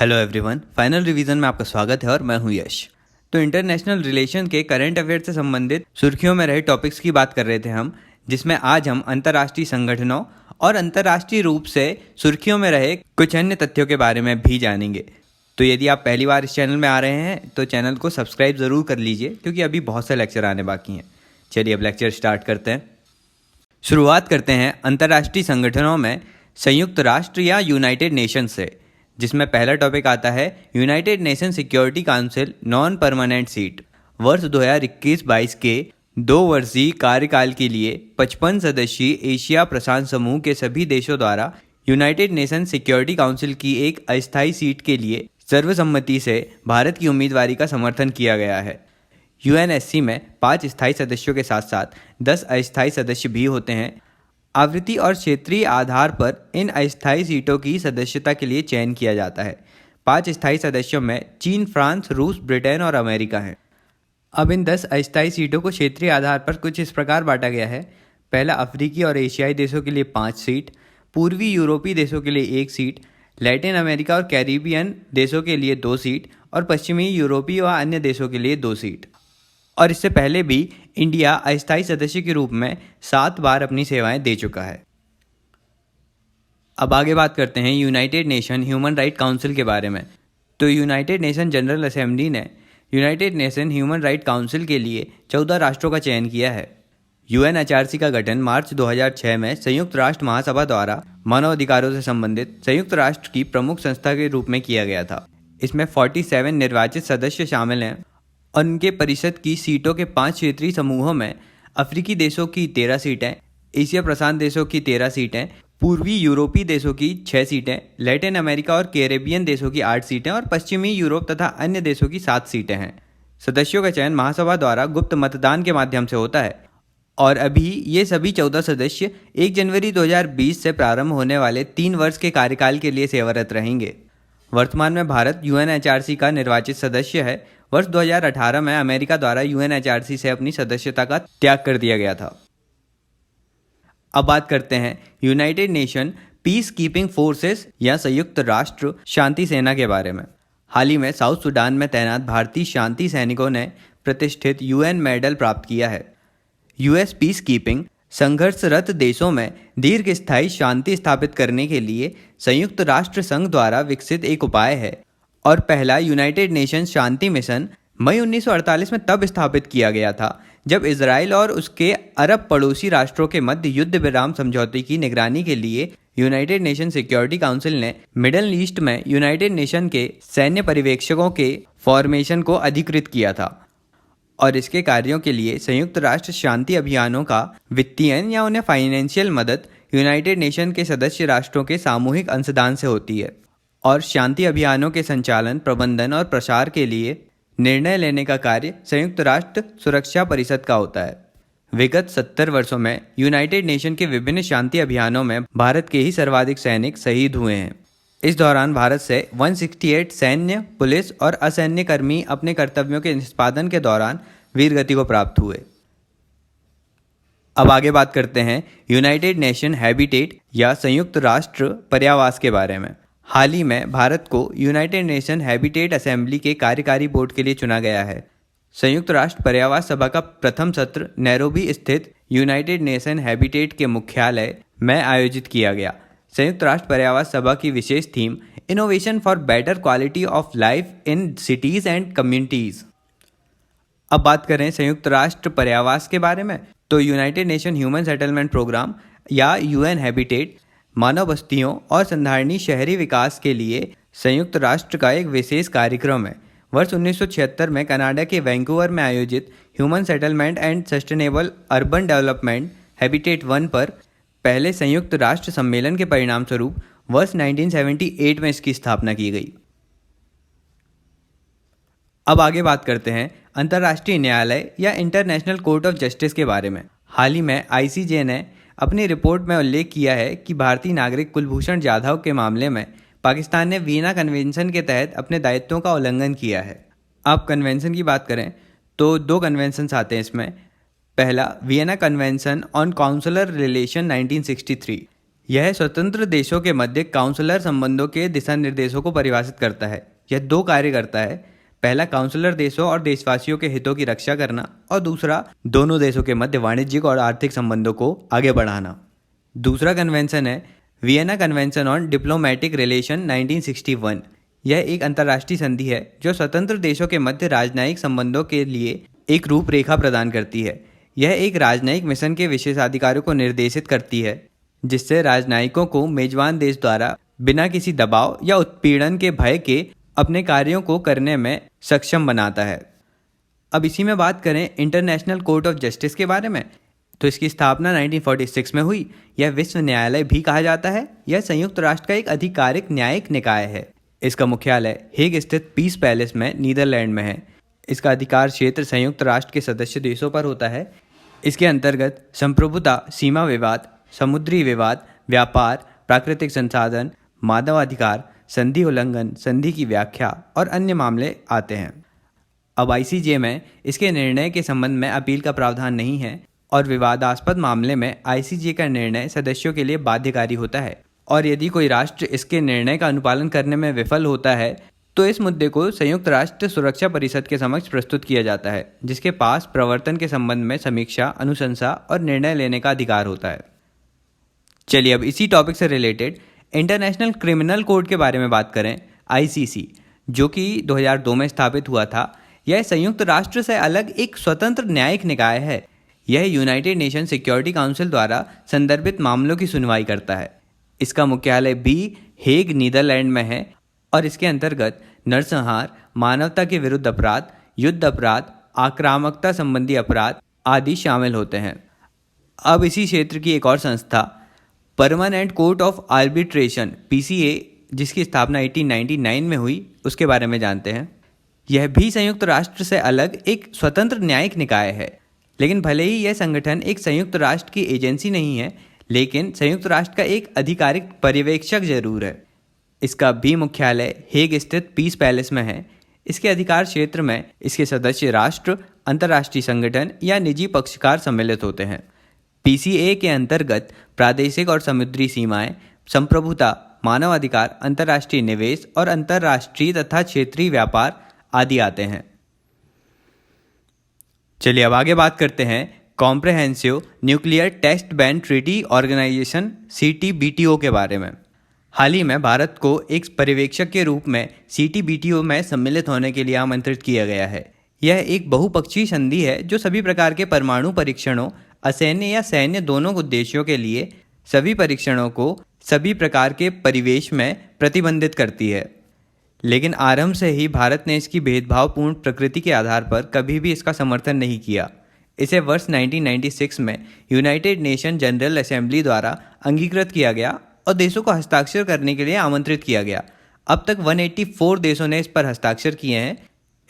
Hello everyone, final revision में आपका स्वागत है और मैं हूं यश। तो इंटरनेशनल रिलेशन के करंट अफेयर से संबंधित सुर्खियों में रहे टॉपिक्स की बात कर रहे थे हम, जिसमें आज हम अंतर्राष्ट्रीय संगठनों और अंतर्राष्ट्रीय रूप से सुर्खियों में रहे कुछ अन्य तथ्यों के बारे में भी जानेंगे। तो यदि आप पहली बार इस चैनल में आ रहे हैं तो चैनल को सब्सक्राइब ज़रूर कर लीजिए, क्योंकि अभी बहुत से लेक्चर आने बाकी हैं। चलिए अब लेक्चर स्टार्ट करते हैं। शुरुआत करते हैं अंतर्राष्ट्रीय संगठनों में संयुक्त राष्ट्र या यूनाइटेड नेशन से, जिसमें पहला टॉपिक आता है United nation security council non permanent seat. वर्ष 2021-22 के 2 वर्षीय कार्यकाल के लिए 55 सदस्यीय एशिया प्रशांत समूह के सभी देशों द्वारा यूनाइटेड नेशन सिक्योरिटी काउंसिल की एक अस्थायी सीट के लिए सर्वसम्मति से भारत की उम्मीदवारी का समर्थन किया गया है। यूएनएससी में 5 स्थायी सदस्यों के साथ साथ 10 अस्थायी सदस्य भी होते हैं। आवृत्ति और क्षेत्रीय आधार पर इन अस्थायी सीटों की सदस्यता के लिए चयन किया जाता है। 5 स्थायी सदस्यों में चीन, फ्रांस, रूस, ब्रिटेन और अमेरिका हैं। अब इन 10 अस्थायी सीटों को क्षेत्रीय आधार पर कुछ इस प्रकार बांटा गया है। पहला, अफ्रीकी और एशियाई देशों के लिए 5 सीट, पूर्वी यूरोपीय देशों के लिए 1 सीट, लैटिन अमेरिका और कैरिबियन देशों के लिए 2 सीट और पश्चिमी यूरोपीय व अन्य देशों के लिए 2 सीट। और इससे पहले भी इंडिया अस्थायी सदस्य के रूप में 7 बार अपनी सेवाएं दे चुका है। अब आगे बात करते हैं United Nation human right council के बारे में। तो यूनाइटेड नेशन जनरल असेंबली ने United Nation human right council के लिए 14 राष्ट्रों का चयन किया है। यूएनएचआरसी का गठन मार्च 2006 में संयुक्त राष्ट्र महासभा द्वारा मानव अधिकारों से संबंधित संयुक्त राष्ट्र की प्रमुख संस्था के रूप में किया गया था। इसमें 47 निर्वाचित सदस्य शामिल हैं और उनके परिषद की सीटों के 5 क्षेत्रीय समूहों में अफ्रीकी देशों की 13 सीटें, एशिया प्रशांत देशों की 13 सीटें, पूर्वी यूरोपीय देशों की 6 सीटें, लैटिन अमेरिका और कैरेबियन देशों की 8 सीटें और पश्चिमी यूरोप तथा अन्य देशों की 7 सीटें हैं। सदस्यों का चयन महासभा द्वारा गुप्त मतदान के माध्यम से होता है और अभी ये सभी 14 सदस्य 1 जनवरी 2020 से प्रारंभ होने वाले 3 वर्ष के कार्यकाल के लिए सेवारत रहेंगे। वर्तमान में भारत यूएनएचआरसी का निर्वाचित सदस्य है। वर्ष 2018 में अमेरिका द्वारा यूएनएचआरसी से अपनी सदस्यता का त्याग कर दिया गया था। अब बात करते हैं United nation peace keeping forces या संयुक्त राष्ट्र शांति सेना के बारे में। हाल ही में साउथ सुडान में तैनात भारतीय शांति सैनिकों ने प्रतिष्ठित यूएन मेडल प्राप्त किया है। यूएस पीस कीपिंग संघर्षरत देशों में दीर्घ स्थायी शांति स्थापित करने के लिए संयुक्त राष्ट्र संघ द्वारा विकसित एक उपाय है और पहला यूनाइटेड नेशन शांति मिशन मई 1948 में तब स्थापित किया गया था जब इजराइल और उसके अरब पड़ोसी राष्ट्रों के मध्य युद्ध विराम समझौते की निगरानी के लिए यूनाइटेड नेशन सिक्योरिटी काउंसिल ने मिडल ईस्ट में यूनाइटेड नेशन के सैन्य पर्यवेक्षकों के फॉर्मेशन को अधिकृत किया था और इसके कार्यों के लिए संयुक्त राष्ट्र शांति अभियानों का वित्तीय या उन्हें फाइनेंशियल मदद यूनाइटेड नेशन के सदस्य राष्ट्रों के सामूहिक अंशदान से होती है और शांति अभियानों के संचालन, प्रबंधन और प्रसार के लिए निर्णय लेने का कार्य संयुक्त राष्ट्र सुरक्षा परिषद का होता है। विगत 70 वर्षों में यूनाइटेड नेशन के विभिन्न शांति अभियानों में भारत के ही सर्वाधिक सैनिक शहीद हुए हैं। इस दौरान भारत से 168 सैन्य, पुलिस और असैन्य कर्मी अपने कर्तव्यों के निष्पादन के दौरान वीरगति को प्राप्त हुए। अब आगे बात करते हैं यूनाइटेड नेशन हैबिटेट या संयुक्त राष्ट्र पर्यावास के बारे में। हाल ही में भारत को यूनाइटेड नेशन हैबिटेट असेंबली के कार्यकारी बोर्ड के लिए चुना गया है। संयुक्त राष्ट्र पर्यावास सभा का प्रथम सत्र नैरोबी स्थित यूनाइटेड नेशन हैबिटेट के मुख्यालय में आयोजित किया गया। संयुक्त राष्ट्र पर्यावास सभा की विशेष theme innovation for better quality of life in cities and communities. अब बात करें संयुक्त राष्ट्र पर्यावास के बारे में, तो United Nation human settlement program या यूएन हैबिटेट मानव बस्तियों और संधारणीय शहरी विकास के लिए संयुक्त राष्ट्र का एक विशेष कार्यक्रम है। वर्ष 1976 में कनाडा के वैंकूवर में आयोजित human settlement and sustainable urban development habitat 1 पर पहले संयुक्त राष्ट्र सम्मेलन के परिणाम स्वरूप वर्ष 1978 में इसकी स्थापना की गई। अब आगे बात करते हैं अंतर्राष्ट्रीय न्यायालय या इंटरनेशनल कोर्ट ऑफ जस्टिस के बारे में। हाल ही में आईसीजे ने अपनी रिपोर्ट में उल्लेख किया है कि भारतीय नागरिक कुलभूषण जाधव के मामले में पाकिस्तान ने वीना कन्वेंशन के तहत अपने दायित्वों का उल्लंघन किया है। अब कन्वेंशन की बात करें तो 2 कन्वेंशंस आते हैं इसमें। पहला, Vienna convention on counsellor relation 1963, यह स्वतंत्र देशों के मध्य काउंसलर संबंधों के दिशा निर्देशों को परिभाषित करता है। यह दो कार्य करता है। पहला, काउंसलर देशों और देशवासियों के हितों की रक्षा करना, और दूसरा, दोनों देशों के मध्य वाणिज्यिक और आर्थिक संबंधों को आगे बढ़ाना। दूसरा कन्वेंशन है Vienna convention on diplomatic relation 1961। यह एक अंतर्राष्ट्रीय संधि है जो स्वतंत्र देशों के मध्य राजनयिक संबंधों के लिए एक रूपरेखा प्रदान करती है। यह एक राजनयिक मिशन के विशेषाधिकारों को निर्देशित करती है, जिससे राजनयिकों को मेजबान देश द्वारा बिना किसी दबाव या उत्पीड़न के भय के अपने कार्यों को करने में सक्षम बनाता है। अब इसी में बात करें इंटरनेशनल कोर्ट ऑफ जस्टिस के बारे में, तो इसकी स्थापना 1946 में हुई। यह विश्व न्यायालय भी कहा जाता है। यह संयुक्त राष्ट्र का एक आधिकारिक न्यायिक निकाय है। इसका मुख्यालय हेग स्थित पीस पैलेस में नीदरलैंड में है। इसका अधिकार क्षेत्र संयुक्त राष्ट्र के सदस्य देशों पर होता है। इसके अंतर्गत संप्रभुता, सीमा विवाद, समुद्री विवाद, व्यापार, प्राकृतिक संसाधन, मानवाधिकार, संधि उल्लंघन, संधि की व्याख्या और अन्य मामले आते हैं। अब आईसीजे में इसके निर्णय के संबंध में अपील का प्रावधान नहीं है, और विवादास्पद मामले में आईसीजे का निर्णय सदस्यों के लिए बाध्यकारी होता है, और यदि कोई राष्ट्र इसके निर्णय का अनुपालन करने में विफल होता है तो इस मुद्दे को संयुक्त राष्ट्र सुरक्षा परिषद के समक्ष प्रस्तुत किया जाता है, जिसके पास प्रवर्तन के संबंध में समीक्षा, अनुशंसा और निर्णय लेने का अधिकार होता है। चलिए अब इसी टॉपिक से रिलेटेड इंटरनेशनल क्रिमिनल कोर्ट के बारे में बात करें। आईसीसी, जो कि 2002 में स्थापित हुआ था, यह संयुक्त राष्ट्र से अलग एक स्वतंत्र न्यायिक निकाय है। यह यूनाइटेड नेशन सिक्योरिटी काउंसिल द्वारा संदर्भित मामलों की सुनवाई करता है। इसका मुख्यालय भी हेग नीदरलैंड में है, और इसके अंतर्गत नरसंहार, मानवता के विरुद्ध अपराध, युद्ध अपराध, आक्रामकता संबंधी अपराध आदि शामिल होते हैं। अब इसी क्षेत्र की एक और संस्था permanent court of arbitration PCA, जिसकी स्थापना 1899 में हुई, उसके बारे में जानते हैं। यह भी संयुक्त राष्ट्र से अलग एक स्वतंत्र न्यायिक निकाय है। लेकिन भले ही यह संगठन एक संयुक्त राष्ट्र की एजेंसी नहीं है, लेकिन संयुक्त राष्ट्र का एक आधिकारिक पर्यवेक्षक जरूर है। इसका भी मुख्यालय हेग स्थित पीस पैलेस में है। इसके अधिकार क्षेत्र में इसके सदस्य राष्ट्र, अंतर्राष्ट्रीय संगठन या निजी पक्षकार सम्मिलित होते हैं। पीसीए के अंतर्गत प्रादेशिक और समुद्री सीमाएं, संप्रभुता, मानवाधिकार, अंतर्राष्ट्रीय निवेश और अंतर्राष्ट्रीय तथा क्षेत्रीय व्यापार आदि आते हैं। चलिए अब आगे बात करते हैं comprehensive nuclear test ban treaty organisation CTBTO के बारे में। हाल ही में भारत को एक पर्यवेक्षक के रूप में सीटीबीटीओ में सम्मिलित होने के लिए आमंत्रित किया गया है। यह एक बहुपक्षीय संधि है जो सभी प्रकार के परमाणु परीक्षणों, असैन्य या सैन्य दोनों उद्देश्यों के लिए सभी परीक्षणों को सभी प्रकार के परिवेश में प्रतिबंधित करती है। लेकिन आरंभ से ही भारत ने इसकी भेदभावपूर्ण प्रकृति के आधार पर कभी भी इसका समर्थन नहीं किया। इसे वर्ष 1996 में यूनाइटेड नेशन जनरल असेंबली द्वारा अंगीकृत किया गया और देशों को हस्ताक्षर करने के लिए आमंत्रित किया गया। अब तक 184 देशों ने इस पर हस्ताक्षर किए हैं।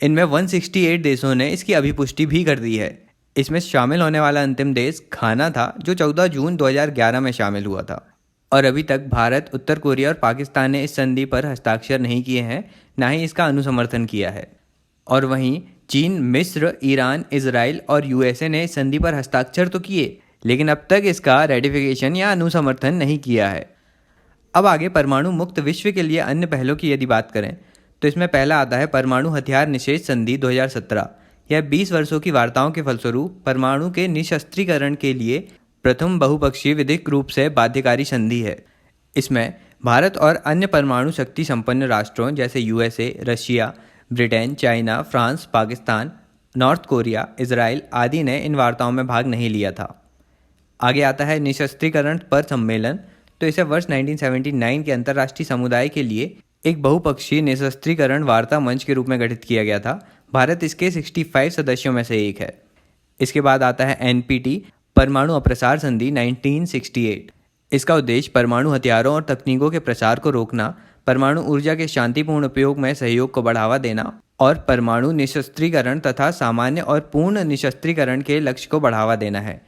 इनमें 168 देशों ने इसकी अभिपुष्टि भी कर दी है। इसमें शामिल होने वाला अंतिम देश घाना था, जो 14 जून 2011 में शामिल हुआ था। और अभी तक भारत, उत्तर कोरिया और पाकिस्तान ने इस संधि पर हस्ताक्षर नहीं किए हैं, ना ही इसका अनुसमर्थन किया है। और वहीं चीन, मिस्र, ईरान, इजराइल और यूएसए ने इस संधि पर हस्ताक्षर तो किए, लेकिन अब तक इसका रेटिफिकेशन या अनुसमर्थन नहीं किया है। अब आगे परमाणु मुक्त विश्व के लिए अन्य पहलों की यदि बात करें तो इसमें पहला आता है परमाणु हथियार निषेध संधि 2017। यह 20 वर्षों की वार्ताओं के फलस्वरूप परमाणु के निशस्त्रीकरण के लिए प्रथम बहुपक्षीय विधिक रूप से बाध्यकारी संधि है। इसमें भारत और अन्य परमाणु शक्ति संपन्न राष्ट्रों जैसे USA, Russia, Britain, China, France, Pakistan, north Korea, Israel आदि ने इन वार्ताओं में भाग नहीं लिया था। आगे आता है निशस्त्रीकरण पर सम्मेलन। तो इसे वर्ष 1979 के अंतर्राष्ट्रीय समुदाय के लिए एक बहुपक्षीय निशस्त्रीकरण वार्ता मंच के रूप में गठित किया गया था। भारत इसके 65 सदस्यों में से एक है। इसके बाद आता है एनपीटी परमाणु अप्रसार संधि 1968। इसका उद्देश्य परमाणु हथियारों और तकनीकों के प्रसार को रोकना, परमाणु ऊर्जा के शांतिपूर्ण उपयोग में सहयोग को बढ़ावा देना और परमाणु निशस्त्रीकरण तथा सामान्य और पूर्ण निशस्त्रीकरण के लक्ष्य को बढ़ावा देना है।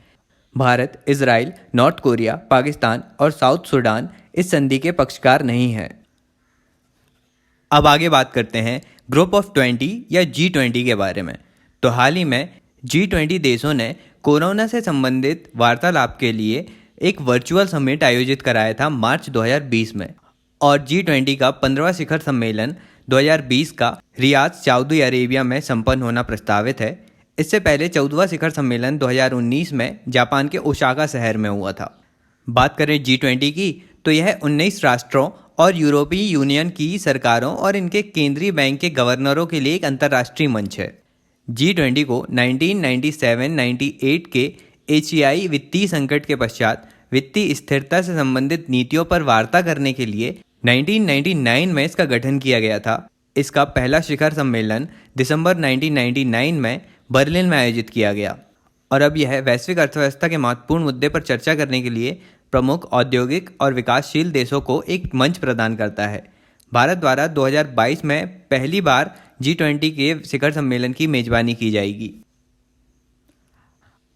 Bharat, Israel, north Korea, Pakistan और साउथ सूडान इस संधि के पक्षकार नहीं हैं। अब आगे बात करते हैं ग्रुप ऑफ 20 या G20 के बारे में। तो हाल ही में G20 देशों ने कोरोना से संबंधित वार्तालाप के लिए एक वर्चुअल समिट आयोजित कराया था मार्च 2020 में, और G20 का 15वां शिखर सम्मेलन 2020 का रियाद, सऊदी अरेबिया में संपन्न होना प्रस्तावित है। इससे पहले 14वां शिखर सम्मेलन 2019 में जापान के ओसाका शहर में हुआ था। बात करें G20 की, तो यह 19 राष्ट्रों और यूरोपीय यूनियन की सरकारों और इनके केंद्रीय बैंक के गवर्नरों के लिए एक अंतर्राष्ट्रीय मंच है। G20 को 1997-98 के एशियाई वित्तीय संकट के पश्चात वित्तीय स्थिरता से संबंधित नीतियों पर वार्ता करने के लिए 1999 में इसका गठन किया गया था। इसका पहला शिखर सम्मेलन दिसंबर 1999 में बर्लिन में आयोजित किया गया, और अब यह वैश्विक अर्थव्यवस्था के महत्वपूर्ण मुद्दे पर चर्चा करने के लिए प्रमुख औद्योगिक और विकासशील देशों को एक मंच प्रदान करता है। भारत द्वारा 2022 में पहली बार G20 के शिखर सम्मेलन की मेजबानी की जाएगी।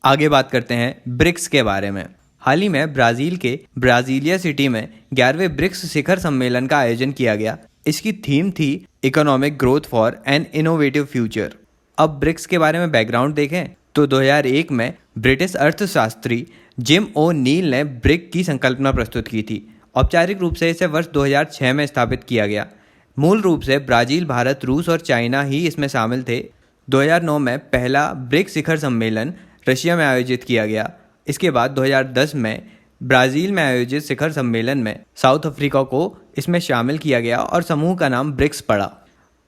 आगे बात करते हैं ब्रिक्स के बारे में। हाल ही में ब्राज़ील के ब्राज़ीलिया सिटी में 11वें ब्रिक्स शिखर सम्मेलन का आयोजन किया गया। इसकी थीम थी economic growth for an innovative future. अब ब्रिक्स के बारे में बैकग्राउंड देखें तो 2001 में ब्रिटिश अर्थशास्त्री जिम ओ नील ने ब्रिक की संकल्पना प्रस्तुत की थी। औपचारिक रूप से इसे वर्ष 2006 में स्थापित किया गया। मूल रूप से ब्राज़ील, भारत, रूस और चाइना ही इसमें शामिल थे। 2009 में पहला ब्रिक्स शिखर सम्मेलन रशिया में आयोजित किया गया। इसके बाद 2010 में ब्राज़ील में आयोजित शिखर सम्मेलन में साउथ अफ्रीका को इसमें शामिल किया गया और समूह का नाम ब्रिक्स पड़ा।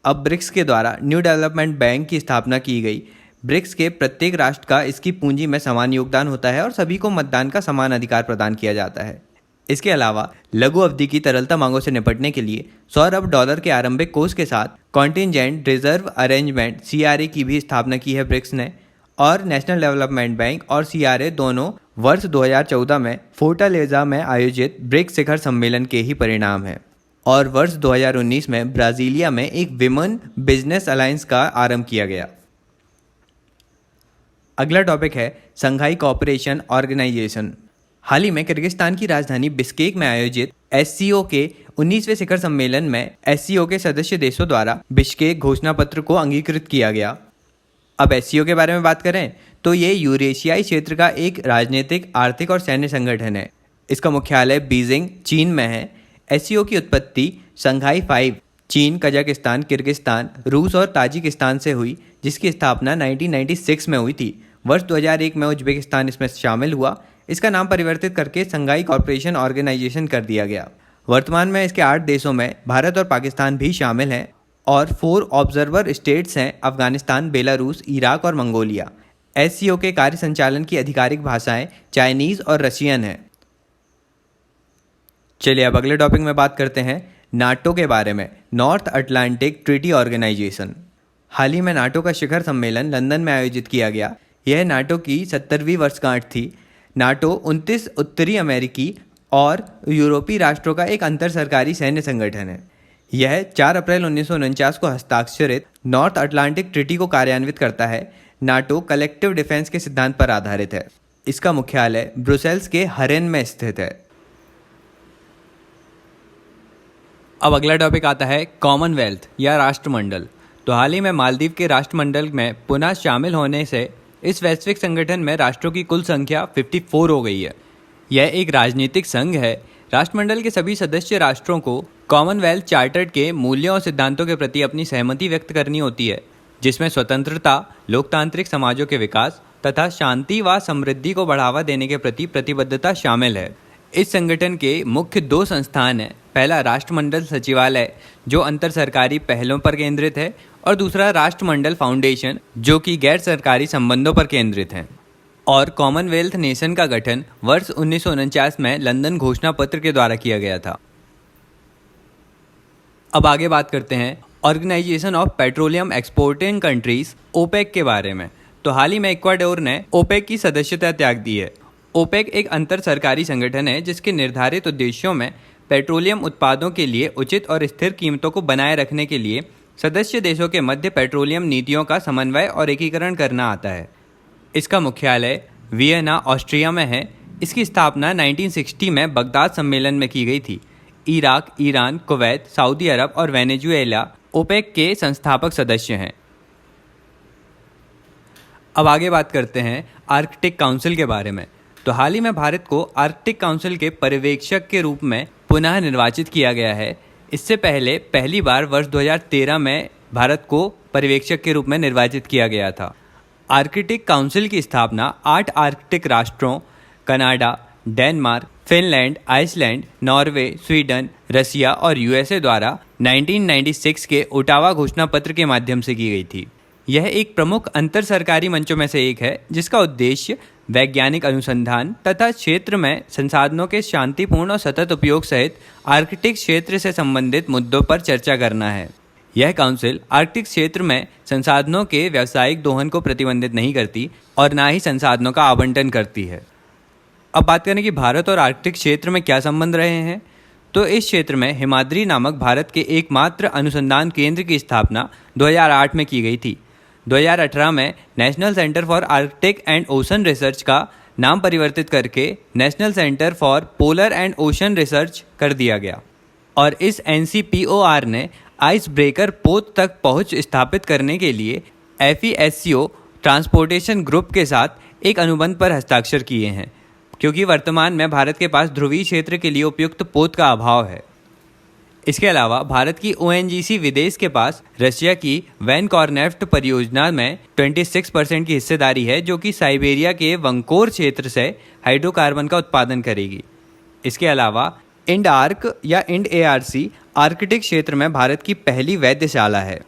अब ब्रिक्स के द्वारा न्यू डेवलपमेंट बैंक की स्थापना की गई। ब्रिक्स के प्रत्येक राष्ट्र का इसकी पूंजी में समान योगदान होता है और सभी को मतदान का समान अधिकार प्रदान किया जाता है। इसके अलावा लघु अवधि की तरलता मांगों से निपटने के लिए $100 अरब के आरंभिक कोष के साथ कॉन्टिजेंट रिजर्व अरेंजमेंट CRA की भी स्थापना की है ब्रिक्स ने। और नेशनल डेवलपमेंट बैंक और CRA दोनों वर्ष 2014 में फोर्टालेजा में आयोजित ब्रिक्स शिखर सम्मेलन के ही परिणाम हैं। और वर्ष 2019 में ब्राज़ीलिया में एक विमेन बिजनेस अलायंस का आरंभ किया गया। अगला टॉपिक है शंघाई कोऑपरेशन ऑर्गेनाइजेशन। हाल ही में किर्गिस्तान की राजधानी बिश्केक में आयोजित SCO के 19वें शिखर सम्मेलन में SCO के सदस्य देशों द्वारा बिश्केक घोषणा पत्र को अंगीकृत किया गया। अब SCO के बारे में बात करें तो ये यूरेशियाई क्षेत्र का एक राजनीतिक, आर्थिक और सैन्य संगठन है। इसका मुख्यालय बीजिंग, चीन में है। SCO की उत्पत्ति शंघाई 5 चीन, कजाकिस्तान, किर्गिस्तान, रूस और ताजिकिस्तान से हुई, जिसकी स्थापना 1996 में हुई थी। वर्ष 2001 में उज्बेकिस्तान इसमें शामिल हुआ। इसका नाम परिवर्तित करके शंघाई कोऑपरेशन ऑर्गेनाइजेशन कर दिया गया। वर्तमान में इसके 8 देशों में भारत और पाकिस्तान भी शामिल हैं और 4 ऑब्जर्वर स्टेट्स हैं, अफगानिस्तान, बेलारूस, इराक और मंगोलिया। SCO के कार्य संचालन की आधिकारिक भाषाएं चाइनीज़ और रशियन हैं। चलिए अब अगले टॉपिक में बात करते हैं नाटो के बारे में, नॉर्थ अटलांटिक ट्रीटी ऑर्गेनाइजेशन। हाल ही में नाटो का शिखर सम्मेलन लंदन में आयोजित किया गया। यह नाटो की 70वीं वर्षगांठ थी। नाटो 29 उत्तरी अमेरिकी और यूरोपीय राष्ट्रों का एक अंतर सरकारी सैन्य संगठन है। यह 4 अप्रैल 1949 को हस्ताक्षरित नॉर्थ अटलांटिक ट्रीटी को कार्यान्वित करता है। नाटो कलेक्टिव डिफेंस के सिद्धांत पर आधारित है। इसका मुख्यालय ब्रुसेल्स के हरेन में स्थित है। अब अगला टॉपिक आता है कॉमनवेल्थ या राष्ट्रमंडल। तो हाल ही में मालदीव के राष्ट्रमंडल में पुनः शामिल होने से इस वैश्विक संगठन में राष्ट्रों की कुल संख्या 54 हो गई है। यह एक राजनीतिक संघ है। राष्ट्रमंडल के सभी सदस्य राष्ट्रों को कॉमनवेल्थ चार्टर के मूल्यों और सिद्धांतों के प्रति अपनी सहमति व्यक्त करनी होती है, जिसमें स्वतंत्रता, लोकतांत्रिक समाजों के विकास तथा शांति व समृद्धि को बढ़ावा देने के प्रति प्रतिबद्धता शामिल है। इस संगठन के मुख्य 2 संस्थान हैं। पहला राष्ट्रमंडल सचिवालय, जो अंतर सरकारी पहलों पर केंद्रित है, और दूसरा राष्ट्रमंडल फाउंडेशन, जो कि गैर सरकारी संबंधों पर केंद्रित है। और कॉमनवेल्थ नेशन का गठन वर्ष 1949 में लंदन घोषणा पत्र के द्वारा किया गया था। अब आगे बात करते हैं organisation of petroleum exporting countries OPEC के बारे में। तो हाल ही में इक्वाडोर ने ओपेक की सदस्यता त्याग दी है। ओपेक एक अंतर सरकारी संगठन है जिसके निर्धारित उद्देश्यों में पेट्रोलियम उत्पादों के लिए उचित और स्थिर कीमतों को बनाए रखने के लिए सदस्य देशों के मध्य पेट्रोलियम नीतियों का समन्वय और एकीकरण करना आता है। इसका मुख्यालय वियना, ऑस्ट्रिया में है। इसकी स्थापना 1960 में बगदाद सम्मेलन में की गई थी। इराक, ईरान, कुवैत, सऊदी अरब और वेनेजुएला ओपेक के संस्थापक सदस्य हैं। अब आगे बात करते हैं आर्कटिक काउंसिल के बारे में। तो हाल ही में भारत को आर्कटिक काउंसिल के पर्यवेक्षक के रूप में पुनः निर्वाचित किया गया है। इससे पहले पहली बार वर्ष 2013 में भारत को पर्यवेक्षक के रूप में निर्वाचित किया गया था। आर्कटिक काउंसिल की स्थापना 8 आर्कटिक राष्ट्रों Canada, Denmark, Finland, Iceland, Norway, Sweden, Russia और यूएसए द्वारा 1996 के ओटावा घोषणा पत्र के माध्यम से की गई थी। यह एक प्रमुख अंतर सरकारी मंचों में से एक है जिसका उद्देश्य वैज्ञानिक अनुसंधान तथा क्षेत्र में संसाधनों के शांतिपूर्ण और सतत उपयोग सहित आर्कटिक क्षेत्र से संबंधित मुद्दों पर चर्चा करना है। यह काउंसिल आर्कटिक क्षेत्र में संसाधनों के व्यावसायिक दोहन को प्रतिबंधित नहीं करती और न ही संसाधनों का आवंटन करती है। अब बात करें कि भारत और आर्कटिक क्षेत्र में क्या संबंध रहे हैं, तो इस क्षेत्र में हिमाद्री नामक भारत के एकमात्र अनुसंधान केंद्र की स्थापना 2008 में की गई थी। 2018 में national centre for Arctic and ocean research का नाम परिवर्तित करके national centre for polar and ocean research कर दिया गया और इस NCPOR ने आइस ब्रेकर पोत तक पहुंच स्थापित करने के लिए FESCO ट्रांसपोर्टेशन ग्रुप के साथ एक अनुबंध पर हस्ताक्षर किए हैं, क्योंकि वर्तमान में भारत के पास ध्रुवीय क्षेत्र के लिए उपयुक्त पोत का अभाव है। इसके अलावा भारत की ONGC विदेश के पास रशिया की वैनकॉर्नेफ्ट परियोजना में 26% की हिस्सेदारी है, जो कि साइबेरिया के वंकोर क्षेत्र से हाइड्रोकार्बन का उत्पादन करेगी। इसके अलावा इंड-आर्क या इंड-ARC आर्कटिक क्षेत्र में भारत की पहली वैधशाला है।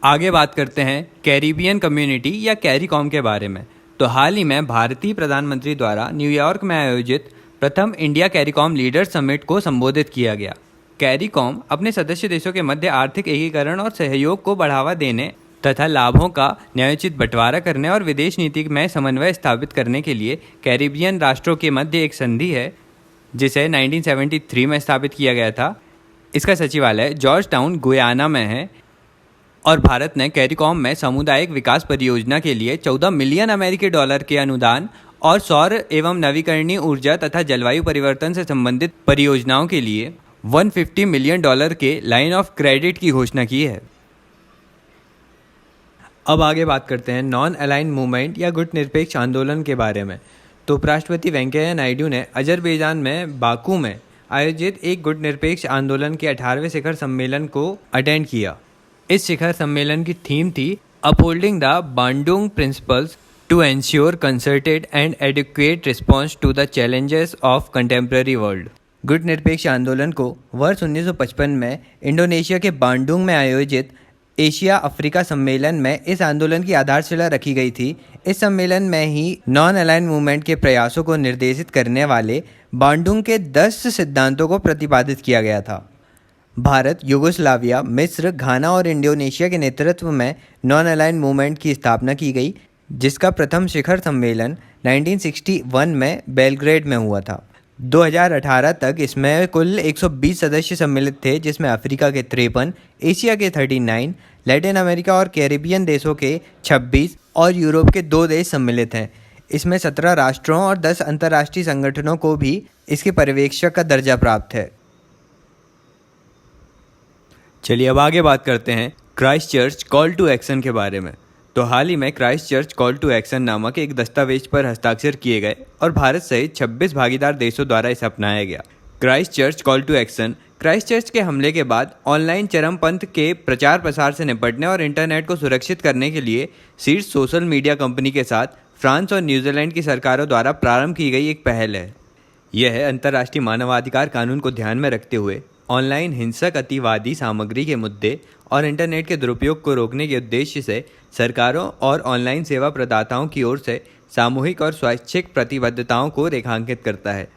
आगे बात करते हैं कैरिबियन कम्युनिटी या कैरिकॉम के बारे में। तो हाल ही में भारतीय प्रधानमंत्री द्वारा न्यूयॉर्क में आयोजित प्रथम इंडिया कैरिकॉम लीडर समिट को संबोधित किया गया। कैरिकॉम अपने सदस्य देशों के मध्य आर्थिक एकीकरण और सहयोग को बढ़ावा देने तथा लाभों का न्यायोचित बंटवारा करने और विदेश नीति में समन्वय स्थापित करने के लिए कैरिबियन राष्ट्रों के मध्य एक संधि है, जिसे 1973 में स्थापित किया गया था। इसका सचिवालय जॉर्ज टाउन गुयाना में है और भारत ने कैरिकॉम में सामुदायिक विकास परियोजना के लिए 14 मिलियन अमेरिकी डॉलर के अनुदान और सौर एवं नवीकरणीय ऊर्जा तथा जलवायु परिवर्तन से संबंधित परियोजनाओं के लिए $150 मिलियन के लाइन ऑफ क्रेडिट की घोषणा की है। अब आगे बात करते हैं नॉन अलाइंड मूवमेंट या गुट निरपेक्ष आंदोलन के बारे में। तो उपराष्ट्रपति वेंकैया नायडू ने अजरबैजान में बाकू में आयोजित एक गुट निरपेक्ष आंदोलन के 18वें शिखर सम्मेलन को अटेंड किया। इस शिखर सम्मेलन की थीम थी upholding the Bandung principles to ensure concerted and adequate response to the challenges of contemporary world. गुट निरपेक्ष आंदोलन को वर्ष 1955 में इंडोनेशिया के बांडुंग में आयोजित एशिया अफ्रीका सम्मेलन में इस आंदोलन की आधारशिला रखी गई थी। इस सम्मेलन में ही नॉन अलाइंड मूवमेंट के प्रयासों को निर्देशित करने वाले बांडुंग के 10 सिद्धांतों को प्रतिपादित किया गया था। भारत, यूगोस्लाविया, मिस्र, घाना और इंडोनेशिया के नेतृत्व में नॉन अलाइंड मूवमेंट की स्थापना की गई, जिसका प्रथम शिखर सम्मेलन 1961 में बेलग्रेड में हुआ था। 2018 तक इसमें कुल 120 सदस्य सम्मिलित थे, जिसमें अफ्रीका के 53, एशिया के 39, लैटिन अमेरिका और कैरिबियन देशों के 26 और यूरोप के 2 देश सम्मिलित हैं। इसमें 17 राष्ट्रों और 10 अंतर्राष्ट्रीय संगठनों को भी इसके पर्यवेक्षक का दर्जा प्राप्त है। चलिए अब आगे बात करते हैं क्राइस्टचर्च कॉल टू एक्शन के बारे में। तो हाल ही में क्राइस्टचर्च कॉल टू एक्शन नामक एक दस्तावेज पर हस्ताक्षर किए गए और भारत सहित 26 भागीदार देशों द्वारा इसे अपनाया गया। Christchurch call to action Christchurch के हमले के बाद ऑनलाइन चरमपंथ के प्रचार प्रसार से निपटने और इंटरनेट को सुरक्षित करने के लिए शीर्ष सोशल मीडिया कंपनी के साथ फ्रांस और न्यूजीलैंड की सरकारों द्वारा प्रारंभ की गई एक पहल है। यह अंतर्राष्ट्रीय मानवाधिकार कानून को ध्यान में रखते हुए ऑनलाइन हिंसक अतिवादी सामग्री के मुद्दे और इंटरनेट के दुरुपयोग को रोकने के उद्देश्य से सरकारों और ऑनलाइन सेवा प्रदाताओं की ओर से सामूहिक और स्वैच्छिक प्रतिबद्धताओं को रेखांकित करता है।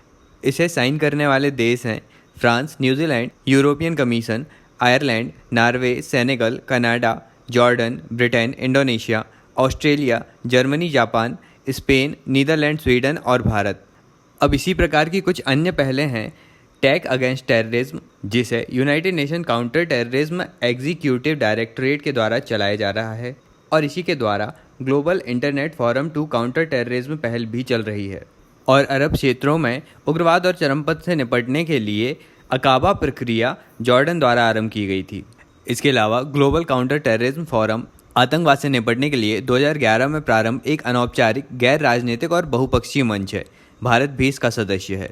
इसे साइन करने वाले देश हैं France, New Zealand, European Commission, Ireland, Norway, Senegal, Canada, Jordan, Britain, Indonesia, Australia, Germany, Japan, Spain, Netherland, Sweden और भारत। अब इसी प्रकार की कुछ अन्य पहलें हैं टैग अगेंस्ट टेररिज्म, जिसे United nation counter terrorism executive directorate के द्वारा चलाया जा रहा है और इसी के द्वारा global internet forum to counter terrorism पहल भी चल रही है। और अरब क्षेत्रों में उग्रवाद और चरमपंथ से निपटने के लिए अकाबा प्रक्रिया जॉर्डन द्वारा आरंभ की गई थी। इसके अलावा ग्लोबल काउंटर टेररिज्म फोरम आतंकवाद से निपटने के लिए 2011 में प्रारंभ एक अनौपचारिक, गैर राजनीतिक और बहुपक्षीय मंच है। भारत भी इसका सदस्य है।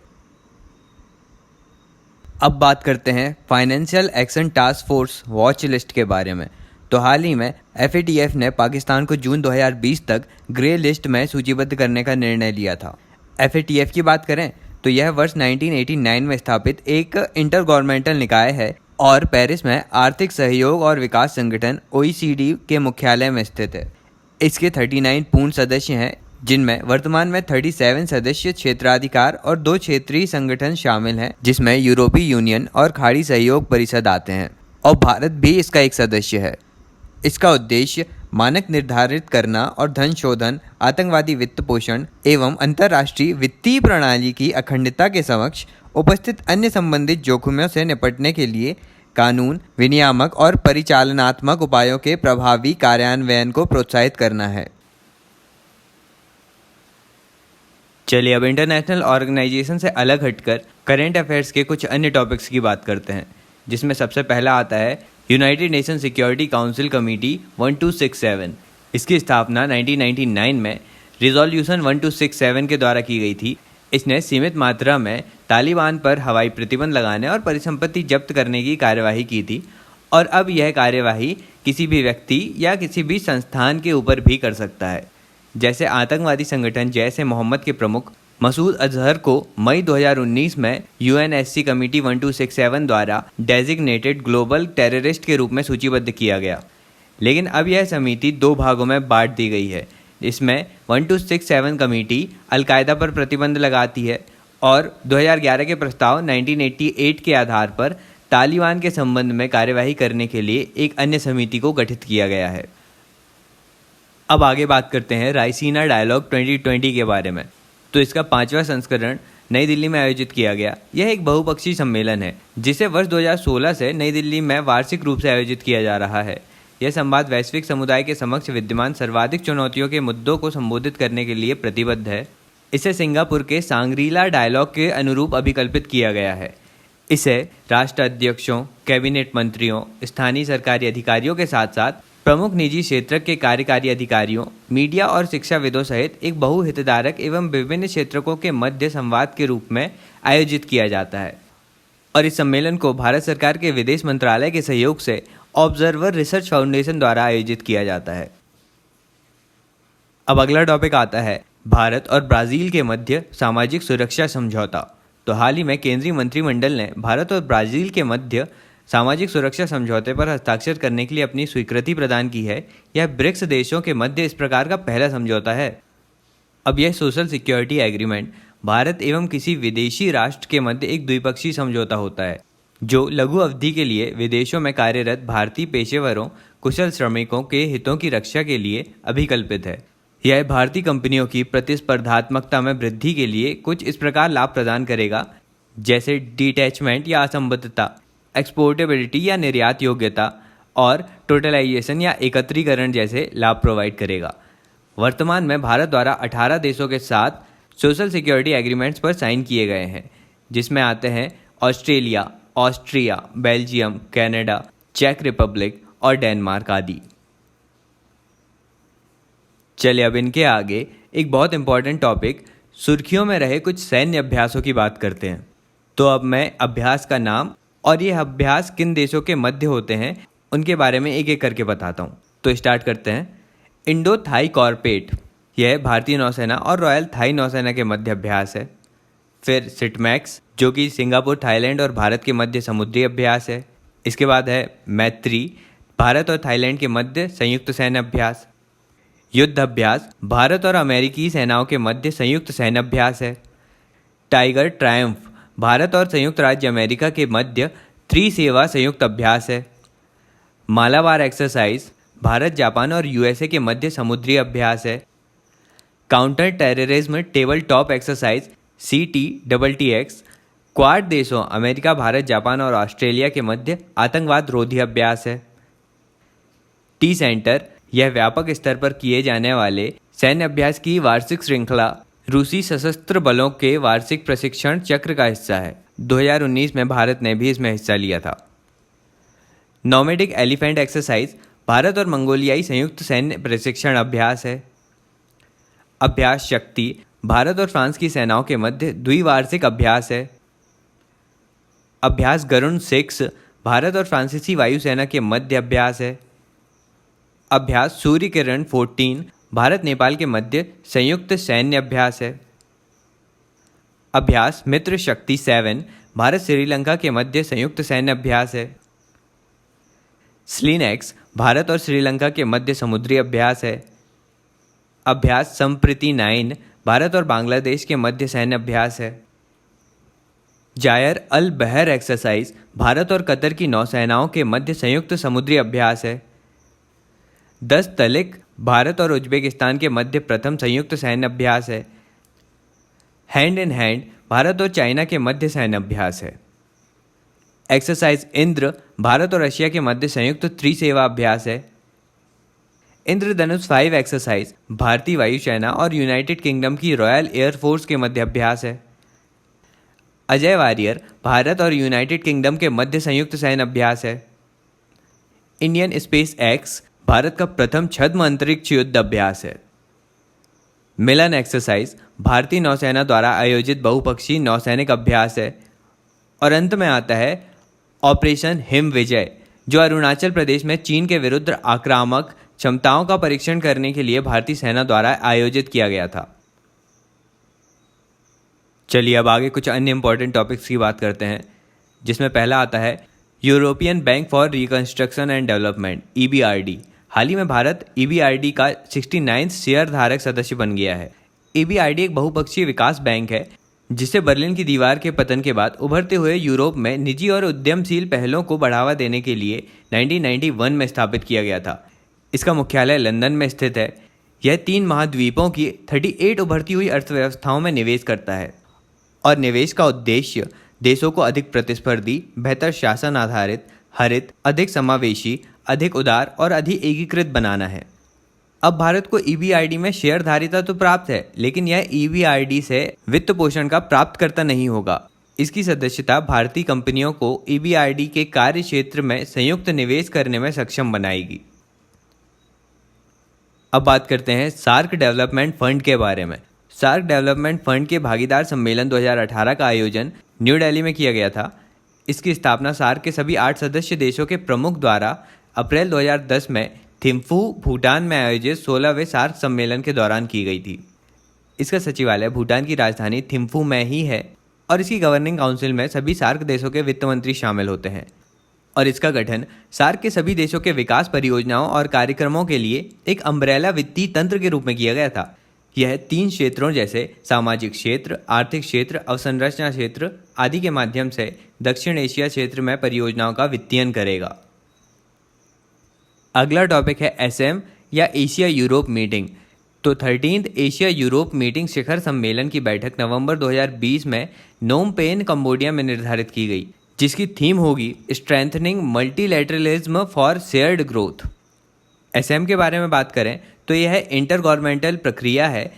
अब बात करते हैं financial action task force watch list के बारे में। तो हाल ही में FATF ने पाकिस्तान को जून 2020 तक ग्रे लिस्ट में सूचीबद्ध करने का निर्णय लिया था। FATF की बात करें तो यह वर्ष 1989 में स्थापित एक इंटर गवर्नमेंटल निकाय है और पेरिस में आर्थिक सहयोग और विकास संगठन OECD के मुख्यालय में स्थित है। इसके 39 पूर्ण सदस्य हैं, जिनमें वर्तमान में 37 सदस्य क्षेत्राधिकार और 2 क्षेत्रीय संगठन शामिल हैं, जिसमें यूरोपीय यूनियन और खाड़ी सहयोग परिषद आते हैं, और भारत भी इसका एक सदस्य है। इसका उद्देश्य मानक निर्धारित करना और धन शोधन, आतंकवादी वित्त पोषण एवं अंतर्राष्ट्रीय वित्तीय प्रणाली की अखंडता के समक्ष उपस्थित अन्य संबंधित जोखिमों से निपटने के लिए कानून, विनियामक और परिचालनात्मक उपायों के प्रभावी कार्यान्वयन को प्रोत्साहित करना है। चलिए अब इंटरनेशनल ऑर्गेनाइजेशन से अलग हटकर करंट अफेयर्स के कुछ अन्य टॉपिक्स की बात करते हैं, जिसमें सबसे पहला आता है United nation security council committee 1267। इसकी स्थापना 1999 में रिजोल्यूशन 1267 के द्वारा की गई थी। इसने सीमित मात्रा में तालिबान पर हवाई प्रतिबंध लगाने और परिसंपत्ति जब्त करने की कार्यवाही की थी, और अब यह कार्यवाही किसी भी व्यक्ति या किसी भी संस्थान के ऊपर भी कर सकता है। जैसे आतंकवादी संगठन जैश ए मोहम्मद के प्रमुख मसूद अजहर को मई 2019 में UNSC कमेटी 1267 द्वारा डेजिग्नेटेड ग्लोबल टेररिस्ट के रूप में सूचीबद्ध किया गया। लेकिन अब यह समिति 2 भागों में बांट दी गई है। इसमें 1267 कमेटी अलकायदा पर प्रतिबंध लगाती है और 2011 के प्रस्ताव 1988 के आधार पर तालिबान के संबंध में कार्यवाही करने के लिए एक अन्य समिति को गठित किया गया है। अब आगे बात करते हैं रायसीना डायलॉग 2020 के बारे में। तो इसका 5वां संस्करण नई दिल्ली में आयोजित किया गया। यह एक बहुपक्षीय सम्मेलन है जिसे वर्ष 2016 से नई दिल्ली में वार्षिक रूप से आयोजित किया जा रहा है। यह संवाद वैश्विक समुदाय के समक्ष विद्यमान सर्वाधिक चुनौतियों के मुद्दों को संबोधित करने के लिए प्रतिबद्ध है। इसे सिंगापुर के सांग्रीला डायलॉग के अनुरूप अभिकल्पित किया गया है। इसे राष्ट्र अध्यक्षों, कैबिनेट मंत्रियों, स्थानीय सरकारी अधिकारियों के साथ साथ प्रमुख निजी क्षेत्र के कार्यकारी अधिकारियों, मीडिया और शिक्षाविदों सहित एक बहुहितधारक एवं विभिन्न क्षेत्रकों के मध्य संवाद के रूप में आयोजित किया जाता है। और इस सम्मेलन को भारत सरकार के विदेश मंत्रालय के सहयोग से ऑब्जर्वर रिसर्च फाउंडेशन द्वारा आयोजित किया जाता है। अब अगला टॉपिक आता है भारत और ब्राज़ील के मध्य सामाजिक सुरक्षा समझौता। तो हाल ही में केंद्रीय मंत्रिमंडल ने भारत और ब्राज़ील के मध्य सामाजिक सुरक्षा समझौते पर हस्ताक्षर करने के लिए अपनी स्वीकृति प्रदान की है। यह ब्रिक्स देशों के मध्य इस प्रकार का पहला समझौता है। अब यह सोशल सिक्योरिटी एग्रीमेंट भारत एवं किसी विदेशी राष्ट्र के मध्य एक द्विपक्षीय समझौता होता है, जो लघु अवधि के लिए विदेशों में कार्यरत भारतीय पेशेवरों, कुशल श्रमिकों के हितों की रक्षा के लिए अभिकल्पित है। यह भारतीय कंपनियों की प्रतिस्पर्धात्मकता में वृद्धि के लिए कुछ इस प्रकार लाभ प्रदान करेगा, जैसे डिटैचमेंट या असंबद्धता, एक्सपोर्टेबिलिटी या निर्यात योग्यता, और टोटलाइजेशन या एकत्रीकरण जैसे लाभ प्रोवाइड करेगा। वर्तमान में भारत द्वारा 18 देशों के साथ सोशल सिक्योरिटी एग्रीमेंट्स पर साइन किए गए हैं, जिसमें आते हैं ऑस्ट्रेलिया, ऑस्ट्रिया, बेल्जियम, कनाडा, चेक रिपब्लिक और डेनमार्क आदि। चलिए अब इनके आगे एक बहुत इंपॉर्टेंट टॉपिक सुर्खियों में रहे कुछ सैन्य अभ्यासों की बात करते हैं। तो अब मैं अभ्यास का नाम और ये अभ्यास किन देशों के मध्य होते हैं उनके बारे में एक एक करके बताता हूँ। तो स्टार्ट करते हैं। इंडो थाई कॉर्पेट, यह भारतीय नौसेना और रॉयल थाई नौसेना के मध्य अभ्यास है। फिर सिटमैक्स, जो कि सिंगापुर, थाईलैंड और भारत के मध्य समुद्री अभ्यास है। इसके बाद है मैत्री, भारत और थाईलैंड के मध्य संयुक्त सैन्य अभ्यास। युद्ध अभ्यास, भारत और अमेरिकी सेनाओं के मध्य संयुक्त सैन्य अभ्यास है। टाइगर ट्रायम्फ, भारत और संयुक्त राज्य अमेरिका के मध्य त्रिसेवा संयुक्त अभ्यास है। मालाबार एक्सरसाइज, भारत, जापान और USA के मध्य समुद्री अभ्यास है। Counter terrorism table top exercise CTTTX, quad देशों अमेरिका, भारत, जापान और ऑस्ट्रेलिया के मध्य आतंकवाद रोधी अभ्यास है। टी सेंटर, यह व्यापक स्तर पर किए जाने वाले सैन्य अभ्यास की वार्षिक श्रृंखला रूसी सशस्त्र बलों के वार्षिक प्रशिक्षण चक्र का हिस्सा है। 2019 में भारत ने भी इसमें हिस्सा लिया था। नॉमेडिक एलिफेंट एक्सरसाइज, भारत और मंगोलियाई संयुक्त सैन्य प्रशिक्षण अभ्यास है। अभ्यास शक्ति भारत और फ्रांस की सेनाओं के मध्य द्विवार्षिक अभ्यास है। अभ्यास गरुण 6 भारत और फ्रांसीसी वायुसेना के मध्य अभ्यास है। अभ्यास सूर्य किरण 14 भारत नेपाल के मध्य संयुक्त सैन्य अभ्यास है। अभ्यास मित्र शक्ति 7 भारत श्रीलंका के मध्य संयुक्त सैन्य अभ्यास है। स्लिनेक्स भारत और श्रीलंका के मध्य समुद्री अभ्यास है। अभ्यास संप्रीति 9 भारत और बांग्लादेश के मध्य सैन्य अभ्यास है। जायर अल बहर एक्सरसाइज भारत और कतर की नौसेनाओं के मध्य संयुक्त समुद्री अभ्यास है। 10 तलिक भारत और उज्बेकिस्तान के मध्य प्रथम संयुक्त सैन्य अभ्यास है। हैंड इन हैंड भारत और चाइना के मध्य सैन्य अभ्यास है। एक्सरसाइज इंद्र भारत और रशिया के मध्य संयुक्त त्रिसेवा अभ्यास है। इंद्रधनुष 5 एक्सरसाइज भारतीय वायुसेना और यूनाइटेड किंगडम की रॉयल एयरफोर्स के मध्य अभ्यास है। अजय वारियर भारत और यूनाइटेड किंगडम के मध्य संयुक्त सैन्य अभ्यास है। इंडियन स्पेस एक्स भारत का प्रथम छद्म अंतरिक्ष युद्ध अभ्यास है। मिलन एक्सरसाइज भारतीय नौसेना द्वारा आयोजित बहुपक्षीय नौसैनिक अभ्यास है। और अंत में आता है ऑपरेशन हिम विजय, जो अरुणाचल प्रदेश में चीन के विरुद्ध आक्रामक क्षमताओं का परीक्षण करने के लिए भारतीय सेना द्वारा आयोजित किया गया था। चलिए अब आगे कुछ अन्य इंपॉर्टेंट टॉपिक्स की बात करते हैं, जिसमें पहला आता है European bank for reconstruction and development EBRD। हाल ही में भारत EBRD का 69वां शेयर धारक सदस्य बन गया है। EBRD एक बहुपक्षीय विकास बैंक है जिसे बर्लिन की दीवार के पतन के बाद उभरते हुए यूरोप में निजी और उद्यमशील पहलों को बढ़ावा देने के लिए 1991 में स्थापित किया गया था। इसका मुख्यालय लंदन में स्थित है। यह 3 महाद्वीपों की 38 उभरती हुई अर्थव्यवस्थाओं में निवेश करता है और निवेश का उद्देश्य देशों को अधिक प्रतिस्पर्धी, बेहतर शासन आधारित, हरित, अधिक समावेशी, अधिक उदार और अधिक एकीकृत बनाना है। अब भारत को EBRD में शेयरधारिता तो प्राप्त है, लेकिन यह EBRD से वित्त पोषण का प्राप्तकर्ता नहीं होगा। इसकी सदस्यता भारतीय कंपनियों को EBRD के कार्य क्षेत्र में संयुक्त निवेश करने में सक्षम बनाएगी। अब बात करते हैं सार्क डेवलपमेंट फंड के बारे में। सार्क डेवलपमेंट फंड के भागीदार सम्मेलन 2018 का आयोजन न्यू दिल्ली में किया गया था। इसकी स्थापना सार्क के सभी 8 सदस्य देशों के प्रमुख द्वारा अप्रैल 2010 में थिम्फू, भूटान में आयोजित 16वें सार्क सम्मेलन के दौरान की गई थी। इसका सचिवालय भूटान की राजधानी थिम्फू में ही है और इसकी गवर्निंग काउंसिल में सभी सार्क देशों के वित्त मंत्री शामिल होते हैं। और इसका गठन सार्क के सभी देशों के विकास परियोजनाओं और कार्यक्रमों के लिए एक अम्ब्रेला वित्तीय तंत्र के रूप में किया गया था। यह 3 क्षेत्रों जैसे सामाजिक क्षेत्र, आर्थिक क्षेत्र, अवसंरचना क्षेत्र आदि के माध्यम से दक्षिण एशिया क्षेत्र में परियोजनाओं का वित्तीयन करेगा। अगला टॉपिक है SM या एशिया यूरोप मीटिंग। तो 13th एशिया यूरोप मीटिंग शिखर सम्मेलन की बैठक नवंबर 2020 में नोम पेन, कंबोडिया में निर्धारित की गई, जिसकी थीम होगी strengthening multilateralism for shared growth. SM के बारे में बात करें तो यह इंटर गवर्नमेंटल प्रक्रिया है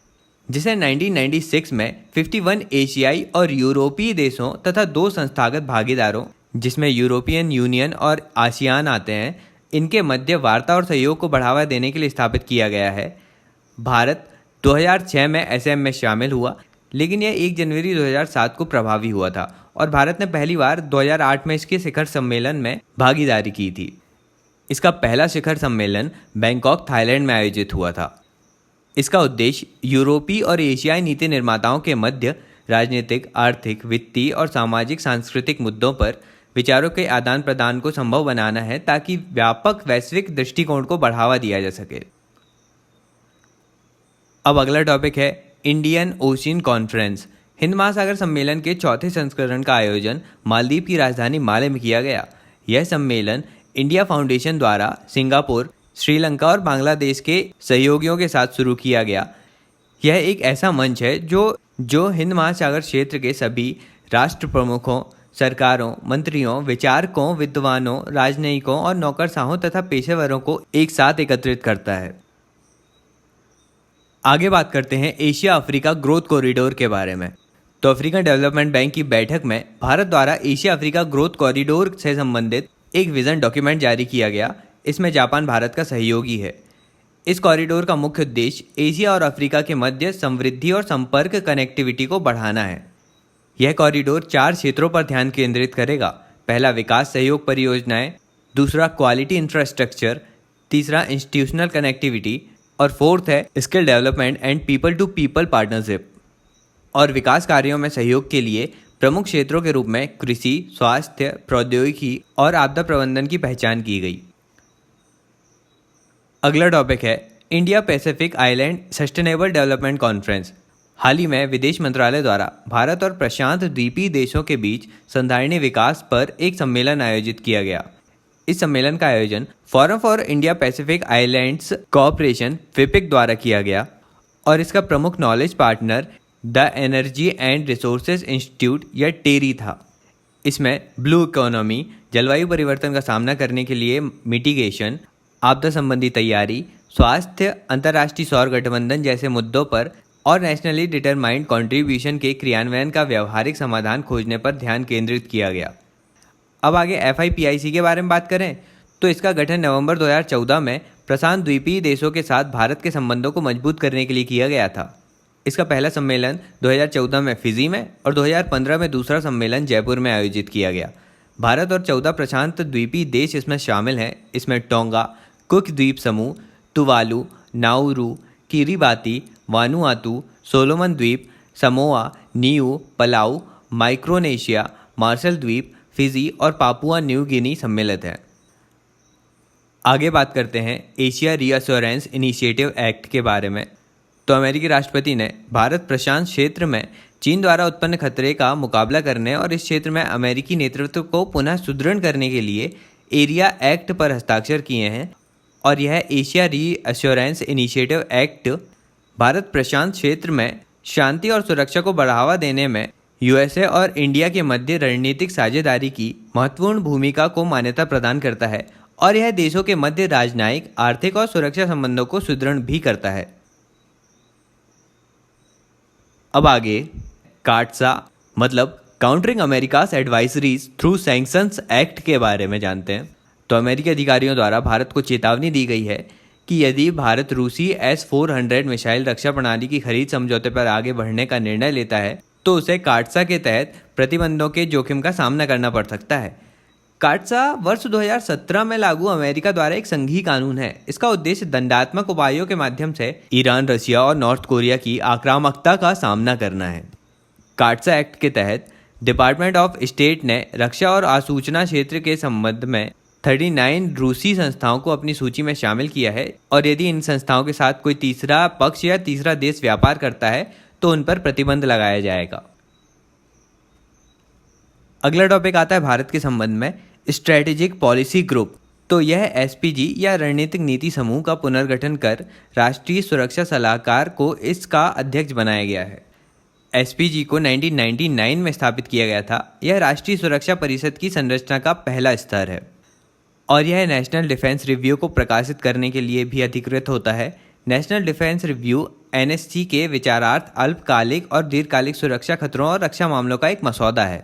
जिसे 1996 में 51 एशियाई और यूरोपीय देशों तथा 2 संस्थागत भागीदारों जिसमें यूरोपियन यूनियन और आसियान आते हैं, इनके मध्य वार्ता और सहयोग को बढ़ावा देने के लिए स्थापित किया गया है। भारत 2006 में SM में शामिल हुआ, लेकिन यह 1 जनवरी 2007 को प्रभावी हुआ था और भारत ने पहली बार 2008 में इसके शिखर सम्मेलन में भागीदारी की थी। इसका पहला शिखर सम्मेलन बैंकॉक, थाईलैंड में आयोजित हुआ था। इसका उद्देश्य यूरोपीय और एशियाई नीति निर्माताओं के मध्य राजनीतिक, आर्थिक, वित्तीय और सामाजिक सांस्कृतिक मुद्दों पर विचारों के आदान प्रदान को संभव बनाना है ताकि व्यापक वैश्विक दृष्टिकोण को बढ़ावा दिया जा सके। अब अगला टॉपिक है इंडियन ओशियन कॉन्फ्रेंस। हिंद महासागर सम्मेलन के 4थे संस्करण का आयोजन मालदीव की राजधानी माले में किया गया। यह सम्मेलन इंडिया फाउंडेशन द्वारा सिंगापुर, श्रीलंका और बांग्लादेश के सहयोगियों के साथ शुरू किया गया। यह एक ऐसा मंच है जो हिंद महासागर क्षेत्र के सभी राष्ट्र प्रमुखों, सरकारों, मंत्रियों, विचारकों, विद्वानों, राजनयिकों और नौकरशाहों तथा पेशेवरों को एक साथ एकत्रित करता है। आगे बात करते हैं एशिया अफ्रीका ग्रोथ कॉरिडोर के बारे में। तो अफ्रीकन डेवलपमेंट बैंक की बैठक में भारत द्वारा एशिया अफ्रीका ग्रोथ कॉरिडोर से संबंधित एक विजन डॉक्यूमेंट जारी किया गया। इसमें जापान भारत का सहयोगी है। इस कॉरिडोर का मुख्य उद्देश्य एशिया और अफ्रीका के मध्य समृद्धि और संपर्क कनेक्टिविटी को बढ़ाना है। यह कॉरिडोर 4 क्षेत्रों पर ध्यान केंद्रित करेगा। पहला, विकास सहयोग परियोजनाएं, दूसरा क्वालिटी इंफ्रास्ट्रक्चर, तीसरा इंस्टीट्यूशनल कनेक्टिविटी और फोर्थ है skill development and people to people partnership. और विकास कार्यों में सहयोग के लिए प्रमुख क्षेत्रों के रूप में कृषि, स्वास्थ्य, प्रौद्योगिकी और आपदा प्रबंधन की पहचान की गई। अगला टॉपिक है India Pacific island sustainable development conference. हाल ही में विदेश मंत्रालय द्वारा भारत और प्रशांत द्वीपीय देशों के बीच संधारणीय विकास पर एक सम्मेलन आयोजित किया गया। इस सम्मेलन का आयोजन forum for India Pacific islands cooperation FIPIC द्वारा किया गया और इसका प्रमुख knowledge partner the energy and resources institute या टेरी था। इसमें ब्लू इकोनॉमी, जलवायु परिवर्तन का सामना करने के लिए मिटिगेशन, आपदा संबंधी तैयारी, स्वास्थ्य, अंतर्राष्ट्रीय सौर गठबंधन जैसे मुद्दों पर और नेशनली डिटरमाइंड कंट्रीब्यूशन के क्रियान्वयन का व्यावहारिक समाधान खोजने पर ध्यान केंद्रित किया गया। अब आगे FIPIC के बारे में बात करें तो इसका गठन नवंबर 2014 में प्रशांत द्वीपीय देशों के साथ भारत के संबंधों को मजबूत करने के लिए किया गया था। इसका पहला सम्मेलन 2014 में फिजी में और 2015 में दूसरा सम्मेलन जयपुर में आयोजित किया गया। भारत और 14 प्रशांत द्वीपीय देश इसमें शामिल हैं। इसमें टोंगा, कुक द्वीप समूह, Tuvalu, Nauru, Kiribati, Vanuatu, Solomon द्वीप, Samoa, Niue, Palau, Micronesia, martial द्वीप, फिजी और पापुआ न्यू गिनी सम्मिलित हैं। आगे बात करते हैं एशिया रीअश्योरेंस इनिशिएटिव एक्ट के बारे में। तो अमेरिकी राष्ट्रपति ने भारत प्रशांत क्षेत्र में चीन द्वारा उत्पन्न खतरे का मुकाबला करने और इस क्षेत्र में अमेरिकी नेतृत्व को पुनः सुदृढ़ करने के लिए एरिया एक्ट पर हस्ताक्षर किए हैं और यह Asia reassurance initiative act Bharat प्रशांत क्षेत्र में शांति और सुरक्षा को बढ़ावा देने में USA और इंडिया के मध्य रणनीतिक साझेदारी की महत्वपूर्ण भूमिका को मान्यता प्रदान करता है और यह देशों के मध्य राजनयिक, आर्थिक और सुरक्षा संबंधों को सुदृढ़ भी करता है। अब आगे काटसा मतलब countering America's advisories through sanctions act के बारे में जानते हैं। तो अमेरिकी अधिकारियों द्वारा भारत को चेतावनी दी गई है कि यदि भारत रूसी S-400 मिसाइल रक्षा प्रणाली की खरीद समझौते पर आगे बढ़ने का निर्णय लेता है तो उसे काटसा के तहत प्रतिबंधों के जोखिम का सामना करना पड़ सकता है। काटसा वर्ष 2017 में लागू अमेरिका द्वारा एक संघीय कानून है। इसका उद्देश्य दंडात्मक उपायों के माध्यम से ईरान, रशिया और नॉर्थ कोरिया की आक्रामकता का सामना करना है। काटसा एक्ट के तहत डिपार्टमेंट ऑफ स्टेट ने रक्षा और आसूचना क्षेत्र के संबंध में 39 रूसी संस्थाओं को अपनी सूची में शामिल किया है और यदि इन संस्थाओं के साथ कोई तीसरा पक्ष या तीसरा देश व्यापार करता है तो उन पर प्रतिबंध लगाया जाएगा। अगला टॉपिक आता है भारत के संबंध में स्ट्रेटेजिक पॉलिसी ग्रुप। तो यह SPG या रणनीतिक नीति समूह का पुनर्गठन कर राष्ट्रीय सुरक्षा सलाहकार को इसका अध्यक्ष बनाया गया है। SPG को 1999 में स्थापित किया गया था। यह राष्ट्रीय सुरक्षा परिषद की संरचना का पहला स्तर है और यह नेशनल डिफेंस रिव्यू को प्रकाशित करने के लिए भी अधिकृत होता है। नेशनल डिफेंस रिव्यू NSC के विचारार्थ अल्पकालिक और दीर्घकालिक सुरक्षा खतरों और रक्षा मामलों का एक मसौदा है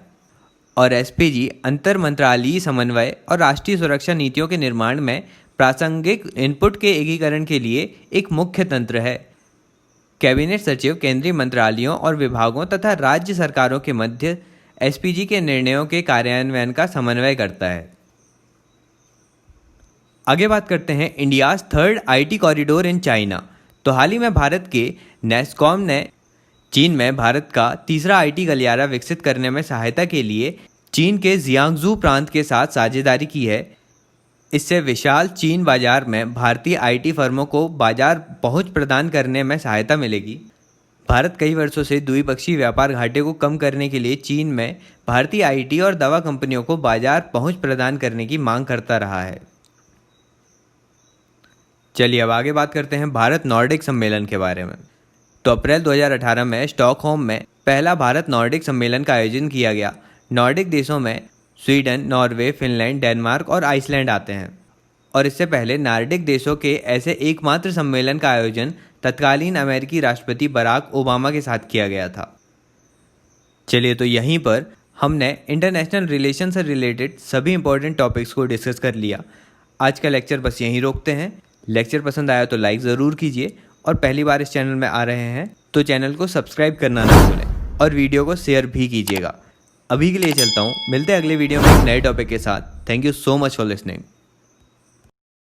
और SPG अंतर मंत्रालयीय समन्वय और राष्ट्रीय सुरक्षा नीतियों के निर्माण में प्रासंगिक इनपुट के एकीकरण के लिए एक मुख्य तंत्र है। कैबिनेट सचिव केंद्रीय मंत्रालयों और विभागों तथा राज्य सरकारों के मध्य SPG के निर्णयों के कार्यान्वयन का समन्वय करता है। आगे बात करते हैं India's third IT corridor in China. तो हाल ही में भारत के NASSCOM ने चीन में भारत का तीसरा IT गलियारा विकसित करने में सहायता के लिए चीन के जियांगजू प्रांत के साथ साझेदारी की है। इससे विशाल चीन बाजार में भारतीय IT फर्मों को बाजार पहुंच प्रदान करने में सहायता मिलेगी। भारत कई वर्षों से द्विपक्षीय व्यापार घाटे को कम करने के लिए चीन में भारतीय IT और दवा कंपनियों को बाजार पहुंच प्रदान करने की मांग करता रहा है। चलिए अब आगे बात करते हैं भारत नॉर्डिक सम्मेलन के बारे में। तो अप्रैल 2018 में स्टॉकहोम में पहला भारत नॉर्डिक सम्मेलन का आयोजन किया गया। नॉर्डिक देशों में स्वीडन, नॉर्वे, फिनलैंड, डेनमार्क और आइसलैंड आते हैं और इससे पहले नॉर्डिक देशों के ऐसे एकमात्र सम्मेलन का आयोजन तत्कालीन अमेरिकी राष्ट्रपति बराक ओबामा के साथ किया गया था। चलिए तो यहीं पर हमने इंटरनेशनल रिलेशन से रिलेटेड सभी इंपॉर्टेंट टॉपिक्स को डिस्कस कर लिया। आज का लेक्चर बस यहीं रोकते हैं। लेक्चर पसंद आया तो लाइक ज़रूर कीजिए और पहली बार इस चैनल में आ रहे हैं तो चैनल को सब्सक्राइब करना ना भूलें और वीडियो को शेयर भी कीजिएगा। अभी के लिए चलता हूँ, मिलते हैं अगले वीडियो में एक नए टॉपिक के साथ। Thank you so much for listening.